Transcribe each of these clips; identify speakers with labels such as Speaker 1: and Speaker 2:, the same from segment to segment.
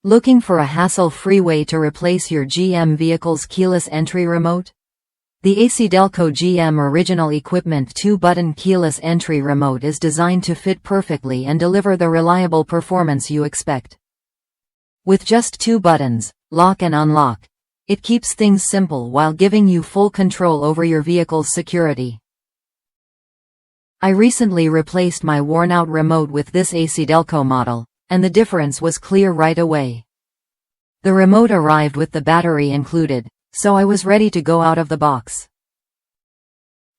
Speaker 1: Looking for a hassle-free way to replace your GM vehicle's keyless entry remote? The ACDelco GM Original Equipment 2-button keyless entry remote is designed to fit perfectly and deliver the reliable performance you expect. With just 2 buttons, lock and unlock, it keeps things simple while giving you full control over your vehicle's security. I recently replaced my worn-out remote with this ACDelco model, and the difference was clear right away. The remote arrived with the battery included, so I was ready to go out of the box.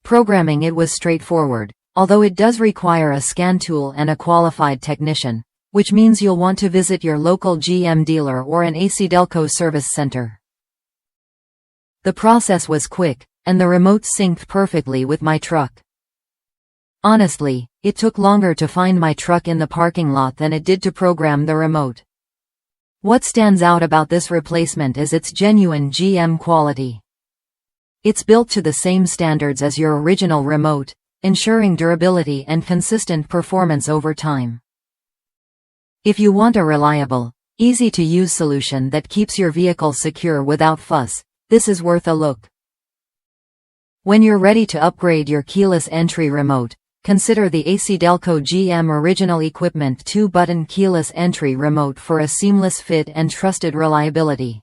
Speaker 1: Programming it was straightforward, although it does require a scan tool and a qualified technician, which means you'll want to visit your local GM dealer or an ACDelco service center. The process was quick, and the remote synced perfectly with my truck. Honestly, it took longer to find my truck in the parking lot than it did to program the remote. What stands out about this replacement is its genuine GM quality. It's built to the same standards as your original remote, ensuring durability and consistent performance over time. If you want a reliable, easy-to-use solution that keeps your vehicle secure without fuss, this is worth a look. When you're ready to upgrade your keyless entry remote, consider the ACDelco GM Original Equipment 2-button keyless entry remote for a seamless fit and trusted reliability.